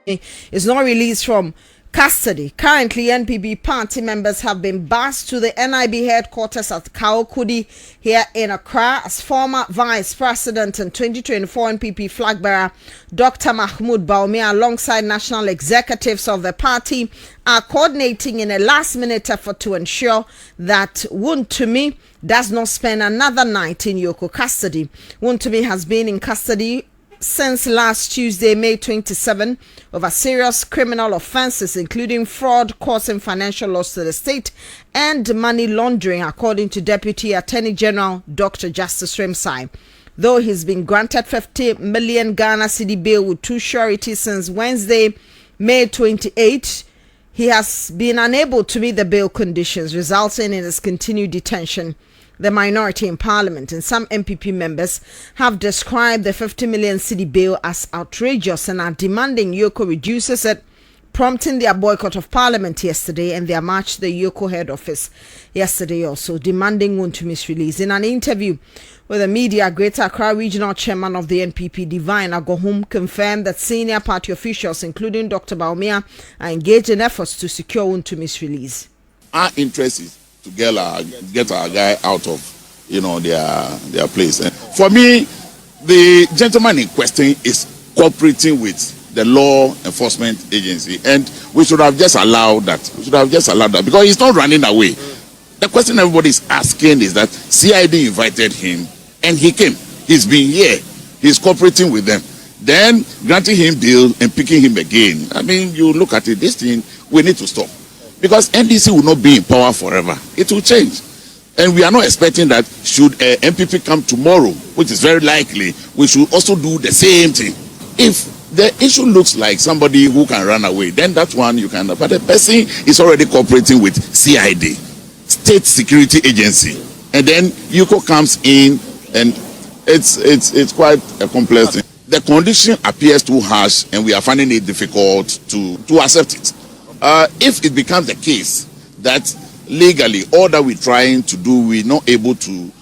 is not released from custody. Currently, NPP party members have been bussed to the NIB headquarters at Kaokudi here in Accra as former Vice President and 2024 NPP flag bearer Dr. Mahmoud Bawumia alongside national executives of the party are coordinating in a last-minute effort to ensure that Wontumi does not spend another night in Yoko custody. Wontumi has been in custody since last Tuesday, May 27, over serious criminal offenses, including fraud causing financial loss to the state and money laundering, according to Deputy Attorney General Dr. Justice Remsai. Though he's been granted 50 million Ghana cedi bail with two sureties since Wednesday, May 28, he has been unable to meet the bail conditions, resulting in his continued detention. The minority in parliament and some MPP members have described the 50 million cedi bail as outrageous and are demanding Yoko reduces it, prompting their boycott of parliament yesterday and their march to the Yoko head office yesterday, also demanding Wontumi's release. In an interview with the media, Greater Accra Regional Chairman of the NPP, Divine Agohum, confirmed that senior party officials, including Dr. Bawumia, are engaged in efforts to secure Wontumi's release. Our interest is to get our guy out of, their place. And for me, the gentleman in question is cooperating with the law enforcement agency, and we should have just allowed that. Because he's not running away. The question everybody is asking is that CID invited him and he came. He's been here. He's cooperating with them. Then granting him bail and picking him again. I mean, you look at it, this thing, we need to stop. Because NDC will not be in power forever. It will change. And we are not expecting that should MPP come tomorrow, which is very likely, we should also do the same thing. If the issue looks like somebody who can run away, then that one you can. But the person is already cooperating with CID, State Security Agency. And then UCO comes in and it's quite a complex thing. The condition appears too harsh and we are finding it difficult to accept it. If it becomes the case that legally all that we're trying to do, we're not able to,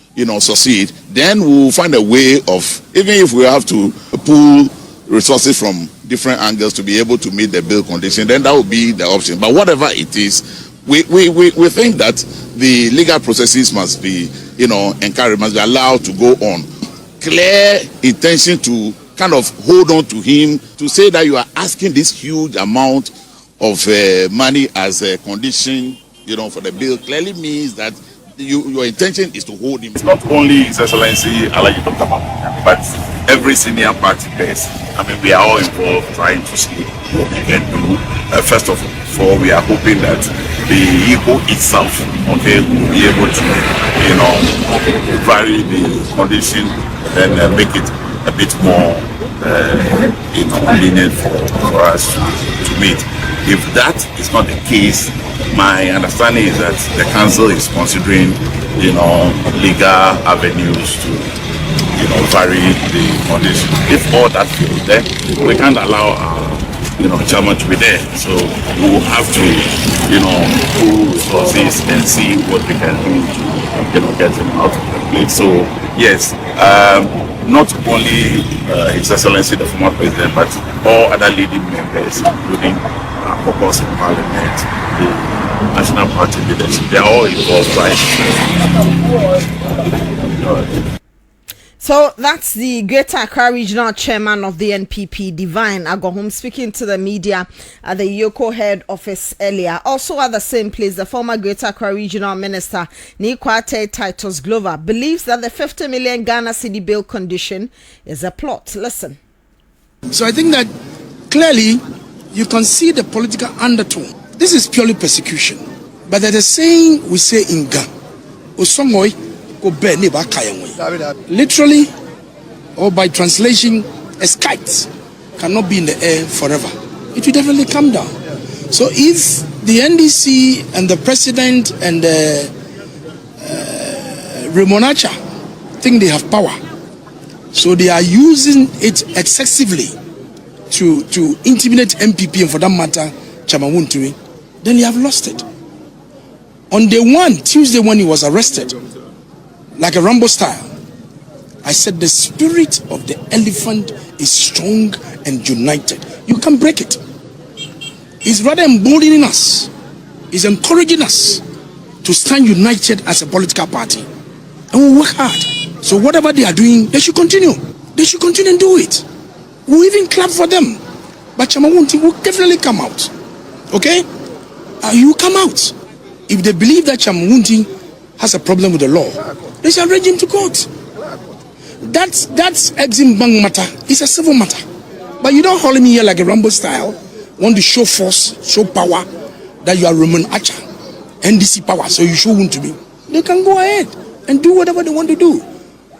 succeed, then we'll find a way of, even if we have to pull resources from different angles to be able to meet the bail condition, then that would be the option. But whatever it is, we think that the legal processes must be, encouraged, must be allowed to go on. Clear intention to kind of hold on to him, to say that you are asking this huge amount of money as a condition, for the bill, clearly means that your intention is to hold him. It's not only His Excellency Ay3hu Dr. Bawumia, but every senior party person. I mean, we are all involved trying to see what we can do. First of all, we are hoping that the Igbo itself, will be able to, vary the condition and make it a bit more, convenient for us to meet. If that is not the case, my understanding is that the council is considering, legal avenues to, vary the condition. If all that fails, then we can't allow our, chairman to be there. So we will have to, pull resources and see what we can do to, get him out of the place. So yes, not only His Excellency the former president, but all other leading members, including caucus in parliament, the national party leadership, they are all involved, right? So that's the Greater Accra Regional Chairman of the NPP, Divine Agohum, speaking to the media at the Yoko head office earlier. Also at the same place, the former Greater Accra Regional Minister, Nikwate Titus Glover, believes that the 50 million Ghana cedi bail condition is a plot. Listen. So I think that clearly you can see the political undertone. This is purely persecution. But there's a saying we say in Ghana, literally, or by translation, a kite cannot be in the air forever. It will definitely come down. So if the NDC and the president and the Remonacha think they have power, so they are using it excessively to intimidate MPP and for that matter, Chairman Wontumi, then you have lost it. On day one, Tuesday, when he was arrested, like a Rambo style, I said the spirit of the elephant is strong and united. You can't break it. He's rather emboldening us. He's encouraging us to stand united as a political party. And we'll work hard. So whatever they are doing, they should continue. They should continue and do it. We'll even clap for them. But Chairman Wontumi will definitely come out. Okay? You come out. If they believe that Chairman Wontumi has a problem with the law, they shall arrange him to court. That's Exim Bank matter. It's a civil matter. But you don't hold me here like a Rambo style. Want to show force, show power, that you are Roman Archer, NDC power, so you show Wontumi. They can go ahead and do whatever they want to do.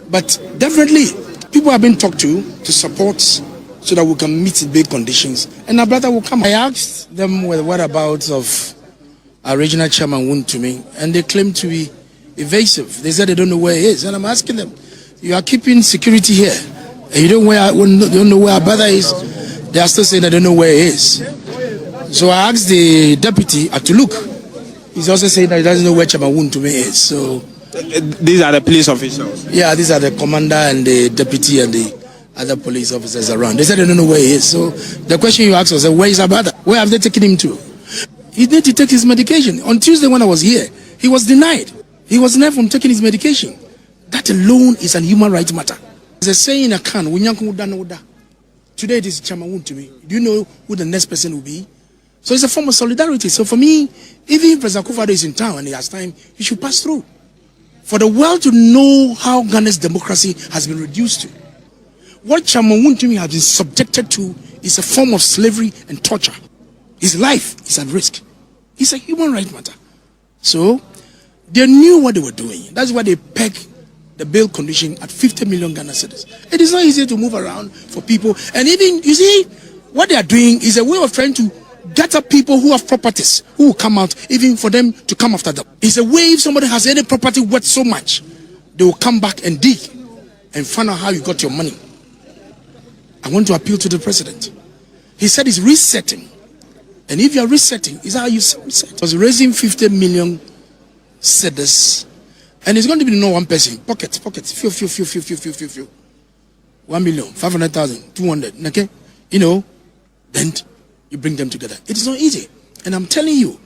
But definitely, people have been talked to support so that we can meet the big conditions. And our brother will come. I asked them what whereabouts of our regional chairman Wontumi, and they claim to be evasive. They said they don't know where he is. And I'm asking them, you are keeping security here, and you don't know where our brother is. They are still saying they don't know where he is. So I asked the deputy to look. He's also saying that he doesn't know where Chairman Wontumi is. So these are the police officials. Yeah, these are the commander and the deputy and the other police officers around. They said they don't know where he is. So the question you asked was, where is our brother? Where have they taken him to? He needed to take his medication. On Tuesday when I was here, he was denied. He was denied from taking his medication. That alone is a human rights matter. There's a saying in a can, today it is Chairman Wontumi. Do you know who the next person will be? So it's a form of solidarity. So for me, even if President Akufo-Addo is in town and he has time, he should pass through. For the world to know how Ghana's democracy has been reduced to. What Chairman Wontumi has been subjected to is a form of slavery and torture. His life is at risk. It's a human rights matter. So they knew what they were doing. That's why they pegged the bail condition at 50 million Ghana cedis. It is not easy to move around for people. And even, you see, what they are doing is a way of trying to get up people who have properties, who will come out, even for them to come after them. It's a way if somebody has any property worth so much, they will come back and dig and find out how you got your money. I want to appeal to the president. He said he's resetting. And if you are resetting, is how you reset. It was raising 50 million cedis. And it's going to be no one person. Pocket. Few. 1,500,000, 200. Okay? You know, then you bring them together. It is not easy. And I'm telling you,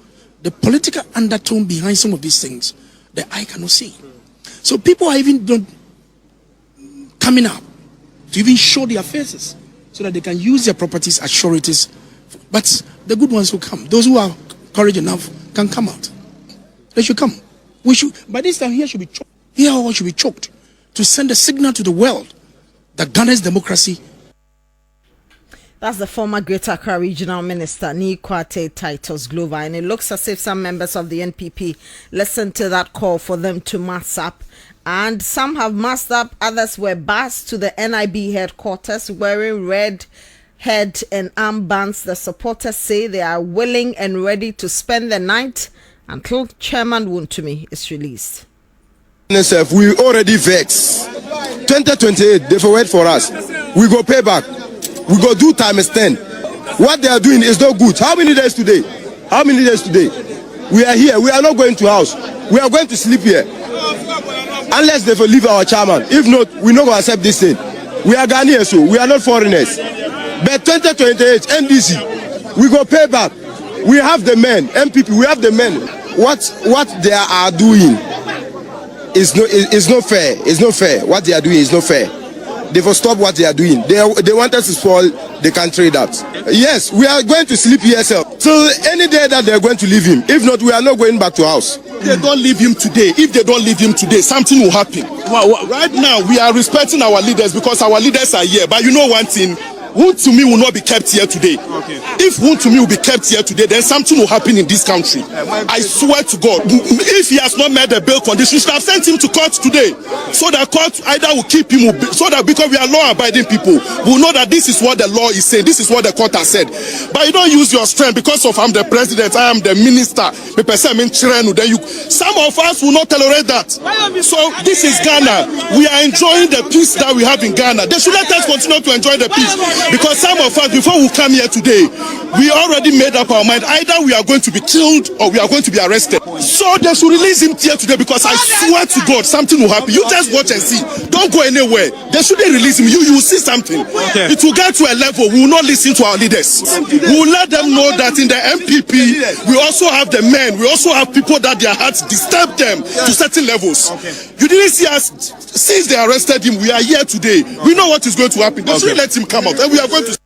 the political undertone behind some of these things, the eye cannot see. So people are even coming up to even show their faces so that they can use their properties as sureties. But the good ones will come. Those who are courage enough can come out. They should come. We should, by this time, here should be choked. Here all should be choked to send a signal to the world that Ghana's democracy. That's the former Greater Accra Regional Minister, Ni Kwate Titus Glover. And it looks as if some members of the NPP listened to that call for them to mass up. And some have massed up, others were bussed to the NIB headquarters wearing red head and armbands. The supporters say they are willing and ready to spend the night until Chairman Wontumi is released. We already vex. 2028, they forward for us. We go pay back. We go do times 10. What they are doing is not good. How many days today? We are here. We are not going to house. We are going to sleep here. Unless they leave our chairman. If not, we're not going to accept this thing. We are Ghanaians, so we are not foreigners. But 2028, NDC, we go pay back. We have the men, MPP, we have the men. What they are doing is not fair. It's not fair. What they are doing is not fair. They will stop what they are doing. They want us to spoil the country. That yes, we are going to sleep here till any day that they are going to leave him. If not, we are not going back to house. If they don't leave him today, something will happen. Right now, we are respecting our leaders because our leaders are here. But you know one thing. Wontumi will not be kept here today. Okay. If Wontumi will be kept here today, then something will happen in this country. I swear to God, if he has not met the bail conditions, we should have sent him to court today. So that court either will keep him, so that because we are law-abiding people, we will know that this is what the law is saying, this is what the court has said. But you don't use your strength because of I'm the president, I am the minister, then some of us will not tolerate that. So this is Ghana. We are enjoying the peace that we have in Ghana. They should let us continue to enjoy the peace. Because some of us, before we come here today, we already made up our mind. Either we are going to be killed or we are going to be arrested. So they should release him here today, because I swear to God, something will happen. You just watch and see. Don't go anywhere. They shouldn't release him. You will see something. It will get to a level we will not listen to our leaders. We will let them know that in the MPP, we also have the men. We also have people that their hearts disturb them to certain levels. You didn't see us since they arrested him. We are here today. We know what is going to happen. They shouldn't let him come out, and we are going to.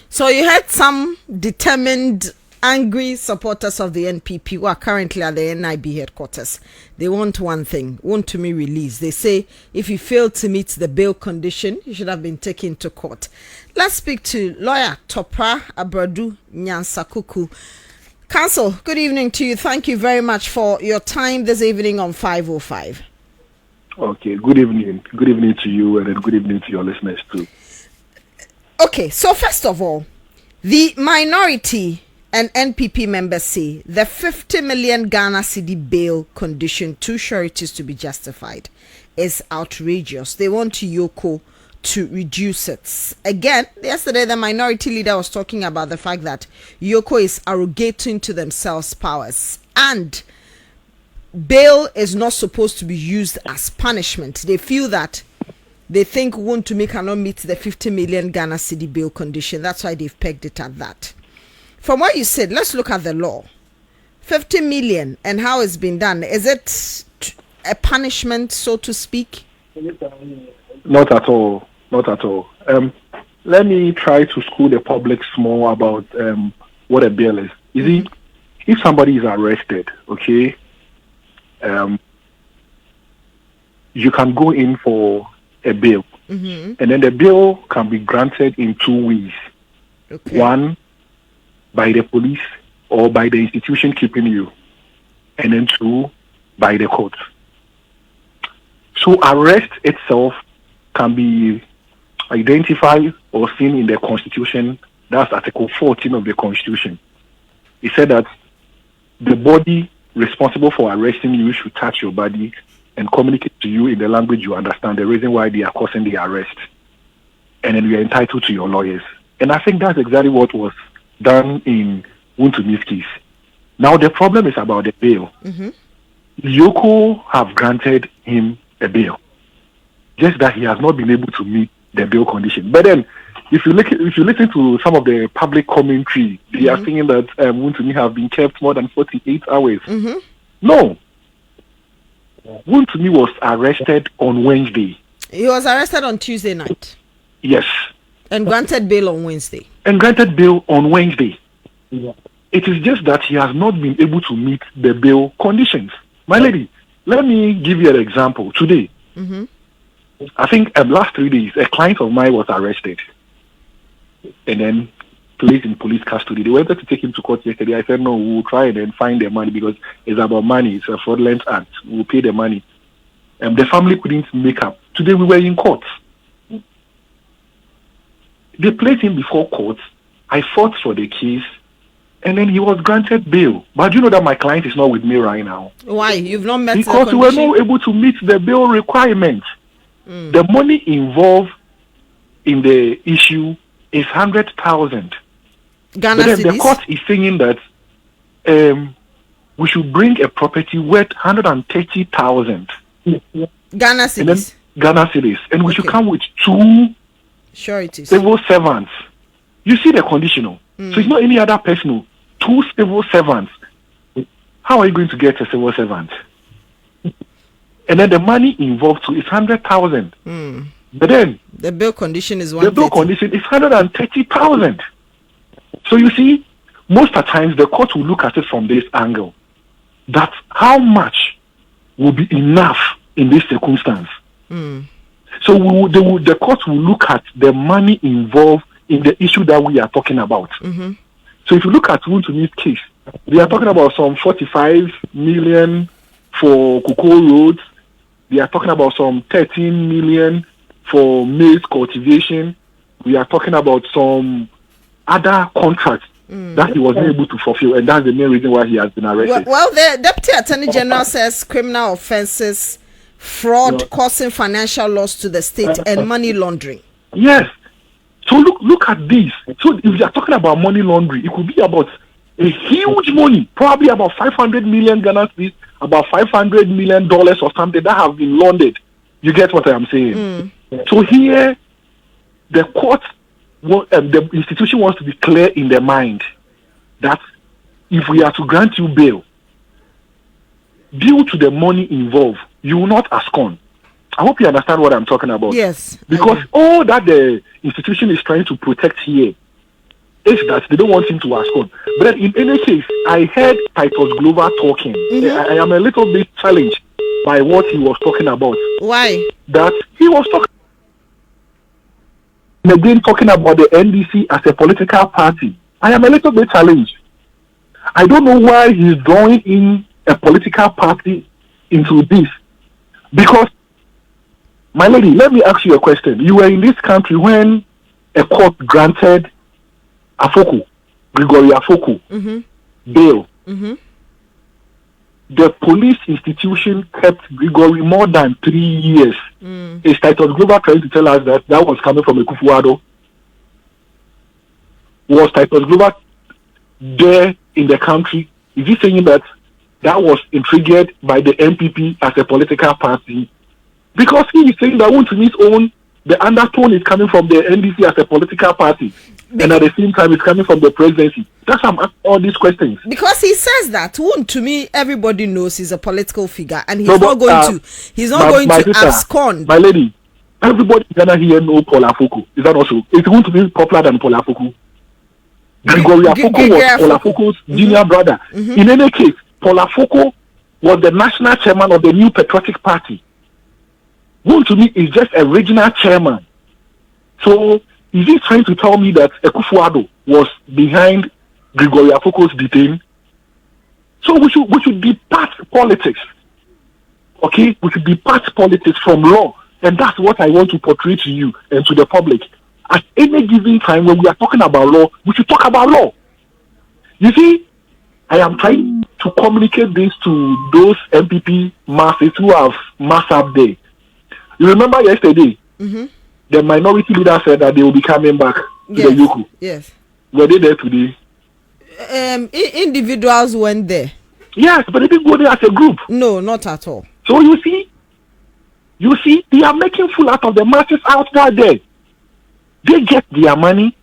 So you had some determined, angry supporters of the NPP who are currently at the NIB headquarters. They want one thing, Wontumi release. They say if he failed to meet the bail condition, he should have been taken to court. Let's speak to lawyer Topra Abradu Nyansakuku. Counsel, good evening to you. Thank you very much for your time this evening on 505. Okay, good evening. Good evening to you, and then good evening to your listeners too. Okay, so first of all, the minority and NPP members say the 50 million Ghana cedi bail condition, two sureties to be justified, is outrageous. They want Yoko to reduce it. Again, yesterday the minority leader was talking about the fact that Yoko is arrogating to themselves powers, and bail is not supposed to be used as punishment. They feel that they think Wontumi cannot meet the 50 million Ghana cedi bail condition. That's why they've pegged it at that. From what you said, let's look at the law. 50 million and how it's been done. Is it a punishment, so to speak? Not at all. Not at all. Let me try to school the public small about what a bail is. You see, if somebody is arrested, okay, you can go in for a bail, and then the bail can be granted in two ways. Okay. One, by the police or by the institution keeping you, and then two, by the court. So arrest itself can be identified or seen in the Constitution. That's Article 14 of the Constitution. It said that the body responsible for arresting you should touch your body and communicate to you in the language you understand, the reason why they are causing the arrest. And then you are entitled to your lawyers. And I think that's exactly what was done in Wontumi's case. Now the problem is about the bail. Yoko have granted him a bail, just that he has not been able to meet the bail condition. But then, if you listen to some of the public commentary, they are saying that Wontumi have been kept more than 48 hours. No. Wontumi was arrested on Wednesday. He was arrested on Tuesday night. Yes. And granted bail on Wednesday. And granted bail on Wednesday. Yeah. It is just that he has not been able to meet the bail conditions. My lady, let me give you an example. Today, I think last 3 days, a client of mine was arrested and then placed in police custody. They wanted to take him to court yesterday. I said, no, we'll try and then find the money because it's about money. It's a fraudulent act. We'll pay the money. And the family couldn't make up. Today we were in court. They placed him before court. I fought for the case. And then he was granted bail. But you know that my client is not with me right now. Why? You've not met because we were not able to meet the bail requirement. The money involved in the issue is 100,000. Ghana but then cedis? The court is saying that we should bring a property worth 130,000. Ghana cedis. Ghana cedis. And we should come with two sureties. Civil servants. You see the conditional. So it's not any other person. Two civil servants. How are you going to get a civil servant? And then the money involved too is 100,000. But then the bail condition is 130. The bail condition is 130,000. So you see, most of the times the court will look at it from this angle. That how much will be enough in this circumstance. So the court will look at the money involved in the issue that we are talking about. So if you look at Wontumi's case, they are talking about some 45 million for cocoa roads. They are talking about some 13 million for maize cultivation. We are talking about some other contracts that he was not able to fulfill, and that's the main reason why he has been arrested. Well, the Deputy Attorney General says criminal offences, fraud, causing financial loss to the state, and money laundering. Yes. So look at this. So if you are talking about money laundering, it could be about a huge money, probably about 500 million Ghana cedis, about $500 million or something that have been laundered. You get what I am saying? So here, the court, the institution wants to be clear in their mind that if we are to grant you bail, due to the money involved, you will not abscond. I hope you understand what I'm talking about. Yes. Because all that the institution is trying to protect here is that they don't want him to abscond. But in any case, I heard Titus Glover talking. I am a little bit challenged by what he was talking about. Why? That he was talking again, talking about the NDC as a political party. I am a little bit challenged. I don't know why he's drawing in a political party into this. Because, my lady, let me ask you a question. You were in this country when a court granted Gregory Afoko, bail. The police institution kept Gregory more than 3 years. Is Titus Glover trying to tell us that was coming from a Kufuado? Was Titus Glover there in the country? Is he saying that was intrigued by the MPP as a political party? Because he is saying that Wontumi's own, the undertone is coming from the NDC as a political party. And at the same time, it's coming from the presidency. That's why I'm asking all these questions. Because he says that Wontumi, everybody knows he's a political figure, and he's not going to abscond. My lady, everybody in Ghana here know Paul Afoko. Is that also? It's going to be popular than Paul Afoko. Gregory Afoko was Paul Afoko's junior brother. In any case, Paul Afoko was the national chairman of the New Patriotic Party. Wontumi is just a regional chairman. So, is he trying to tell me that Ekufuado was behind Gregory Afoko's detain? So we should depart politics. Okay? We should depart politics from law. And that's what I want to portray to you and to the public. At any given time when we are talking about law, we should talk about law. You see, I am trying to communicate this to those MPP masses who have mass up there. You remember yesterday, the minority leader said that they will be coming back to the Yoku. Yes. Were they there today? Individuals went there. Yes, but they didn't go there as a group. No, not at all. So you see, they are making fool out of the masses out there. They get their money.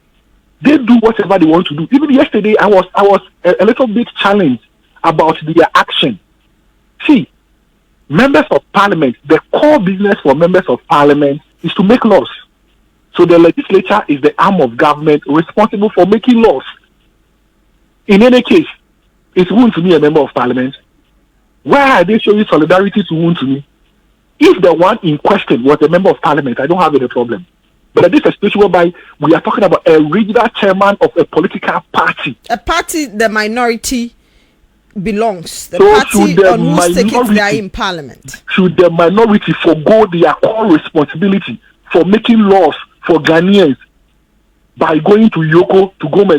They do whatever they want to do. Even yesterday, I was a little bit challenged about their action. See, members of parliament, the core business for members of parliament is to make laws. So the legislature is the arm of government responsible for making laws. In any case, it's Wontumi a member of parliament. Why are they showing solidarity to Wontumi? If the one in question was a member of parliament, I don't have any problem. But this is a situation whereby we are talking about a regional chairman of a political party. A party the minority belongs. The party on whose ticket they are in parliament. Should the minority forgo their core responsibility for making laws for Ghanaians by going to Yoko to go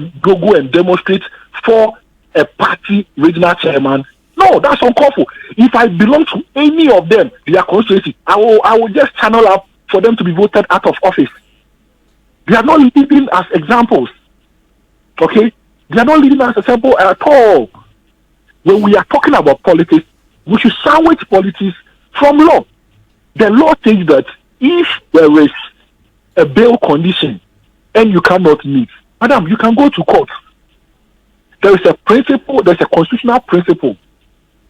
and demonstrate for a party regional chairman? No, that's uncalled for. If I belong to any of them, their constituency, I will just channel up for them to be voted out of office. They are not leading as examples. Okay? They are not leading as example at all. When we are talking about politics, we should sandwich politics from law. The law says that if there is a bail condition and you cannot meet, madam, you can go to court. There is a principle, there's a constitutional principle,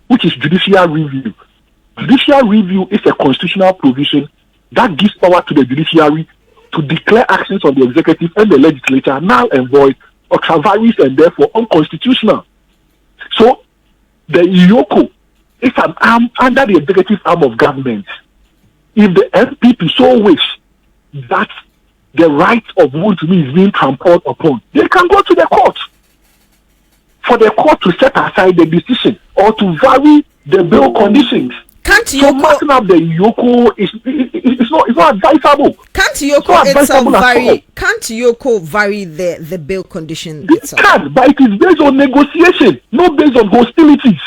which is judicial review. Judicial review is a constitutional provision that gives power to the judiciary to declare actions on the executive and the legislature null and void, ultra-virus, and therefore unconstitutional. So, the Yoko is an arm under the executive arm of government. If the MPP so wish that the right of Wontumi is being trampled upon, they can go to the court for the court to set aside the decision or to vary the bail conditions. So marking up the Yoko is not advisable. Can't Yoko vary the bail condition itself? It can, but it is based on negotiation, not based on hostilities.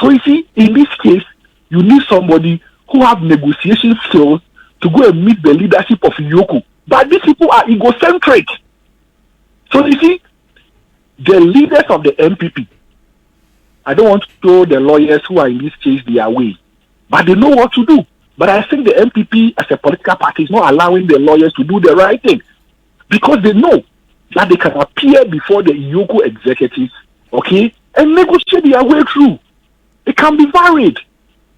So you see, in this case, you need somebody who have negotiation skills to go and meet the leadership of Yoko. But these people are egocentric. So you see, the leaders of the MPP, I don't want to show the lawyers who are in this case their way, but they know what to do. But I think the MPP as a political party is not allowing the lawyers to do the right thing, because they know that they can appear before the Yoko executives, okay, and negotiate their way through. It can be varied.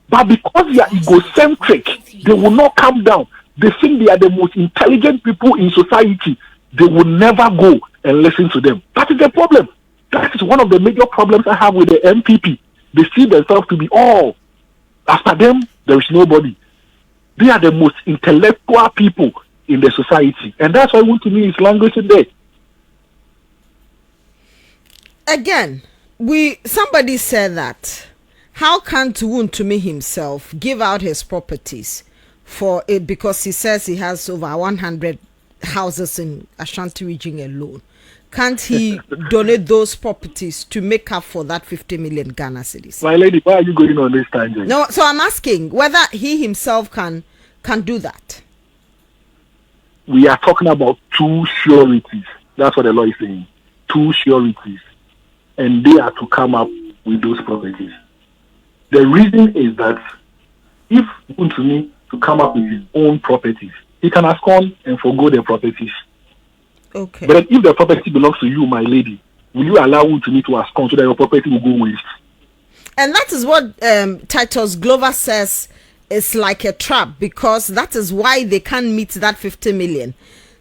But because they are egocentric, they will not come down. They think they are the most intelligent people in society. They will never go and listen to them. That is the problem. That is one of the major problems I have with the MPP. They see themselves to be all. After them, there is nobody. They are the most intellectual people in the society. And that's why Wontumi is languishing there. Again, somebody said that how can Wontumi himself give out his properties for it because he says he has over 100 houses in Ashanti region alone? Can't he donate those properties to make up for that 50 million Ghana cedis? My lady, why are you going on this tangent? No, so I'm asking whether he himself can do that. We are talking about two sureties. That's what the law is saying. Two sureties. And they are to come up with those properties. The reason is that if Wontumi to come up with his own properties, he can abscond and forgo the properties. Okay. But if the property belongs to you, my lady, will you allow Wontumi to abscond so that your property will go waste? And that is what Titus Glover says is like a trap, because that is why they can't meet that 50 million.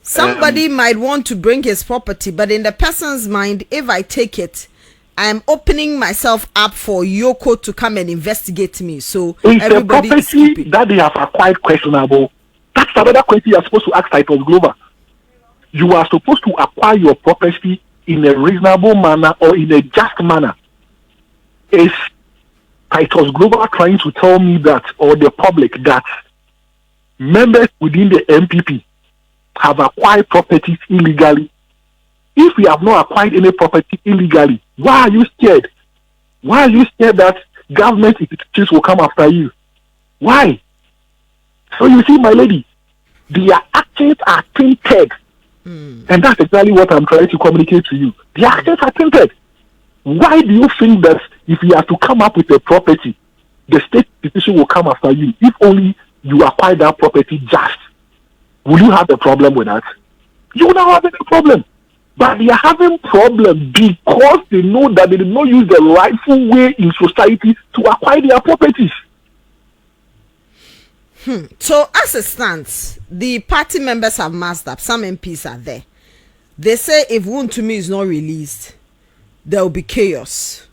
Somebody might want to bring his property, but in the person's mind, if I take it, I'm opening myself up for Yoko to come and investigate me. So it's everybody the property that they have acquired questionable. That's another question you are supposed to ask Titus Glover. You are supposed to acquire your property in a reasonable manner or in a just manner. Is Titus Glover trying to tell me that, or the public, that members within the MPP have acquired properties illegally? If we have not acquired any property illegally, why are you scared? Why are you scared that government institutions will come after you? Why? So you see, my lady, their actions are tainted. And that's exactly what I'm trying to communicate to you. The actions are tainted. Why do you think that if you have to come up with a property, the state institution will come after you? If only you acquire that property just, will you have a problem with that? You will not have any problem. But they are having problem because they know that they did not use the rightful way in society to acquire their properties. So as it stands, the party members have masked up. Some MPs are there. They say if Wontumi is not released, there will be chaos.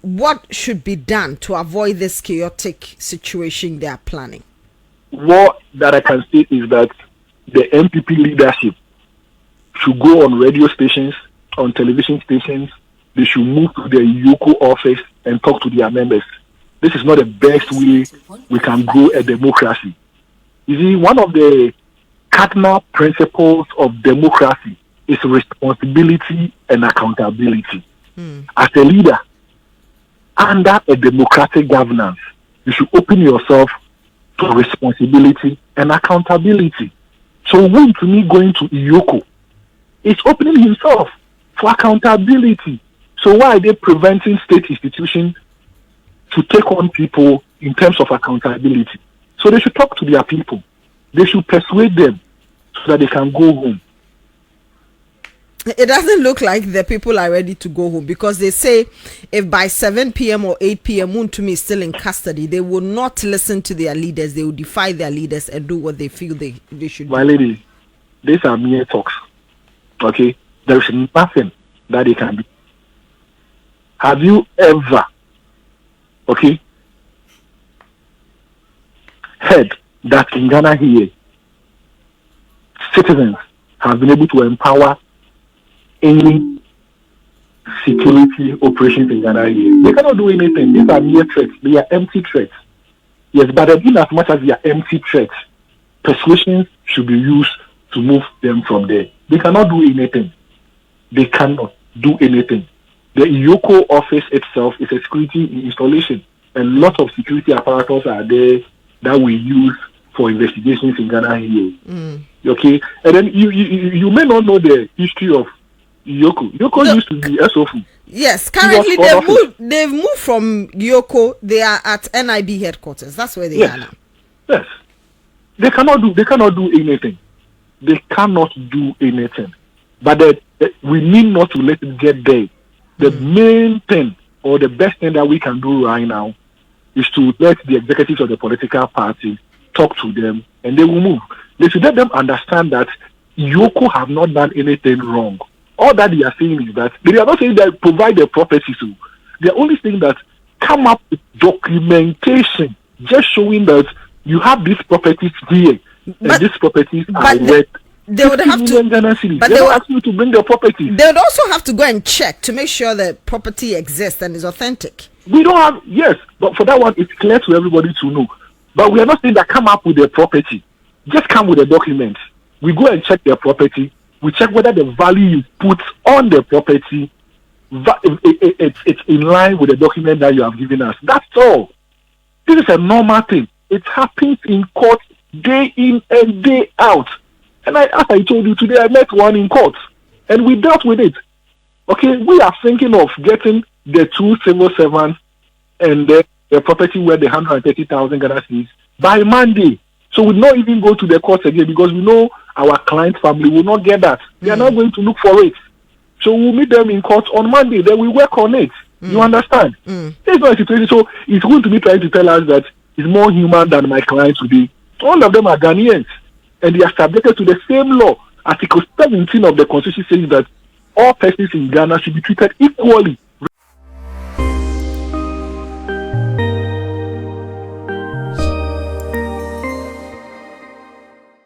What should be done to avoid this chaotic situation they are planning? What that I can say is that the MPP leadership should go on radio stations, on television stations. They should move to the Yoko office and talk to their members. This is not the best way we can grow a democracy. You see, one of the cardinal principles of democracy is responsibility and accountability. As a leader, under a democratic governance, you should open yourself to responsibility and accountability. So Wontumi going to Yoko is opening himself for accountability. So why are they preventing state institutions to take on people in terms of accountability? So they should talk to their people. They should persuade them so that they can go home. It doesn't look like the people are ready to go home, because they say if by 7 p.m. or 8 p.m. Wontumi is still in custody, they will not listen to their leaders. They will defy their leaders and do what they feel they should do. My lady, these are mere talks. Okay? There is nothing that they can do. Have you ever, okay, heard that in Ghana here, citizens have been able to empower any security operations in Ghana here? They cannot do anything. These are mere threats. They are empty threats. Yes, but in as much as they are empty threats, persuasion should be used to move them from there. They cannot do anything. They cannot do anything. The Yoko office itself is a security installation, and lots of security apparatus are there that we use for investigations in Ghana here. Okay, and then you may not know the history of Yoko. Yoko used to be SOFU. Yes, currently they've moved from Yoko. They are at NIB headquarters. That's where they are now. Yes, they cannot do anything. They cannot do anything. But we need not to let it get there. The main thing or the best thing that we can do right now is to let the executives of the political party talk to them, and they will move. They should let them understand that Yoko have not done anything wrong. All that they are saying is that they are not saying that provide the properties. They are only saying that come up with documentation, just showing that you have these properties here, and these properties are worth. They would have to, but they will ask you to bring the property. They would also have to go and check to make sure the property exists and is authentic. We don't have, yes, but for that one, it's clear to everybody to know. But we are not saying that come up with the property. Just come with the documents. We go and check the property. We check whether the value you put on the property it's in line with the document that you have given us. That's all. This is a normal thing. It happens in court day in and day out. And as I told you today, I met one in court, and we dealt with it. Okay, we are thinking of getting the 2 civil servants and the property where the 130,000 Ghana cedis by Monday. So we'll not even go to the courts again because we know our client family will not get that. They are not going to look for it. So we'll meet them in court on Monday. Then we work on it. You understand? It's not a situation. So it's going to be trying to tell us that it's more human than my client today. All of them are Ghanaians. And they are subjected to the same law. Article 17 of the Constitution says that all persons in Ghana should be treated equally.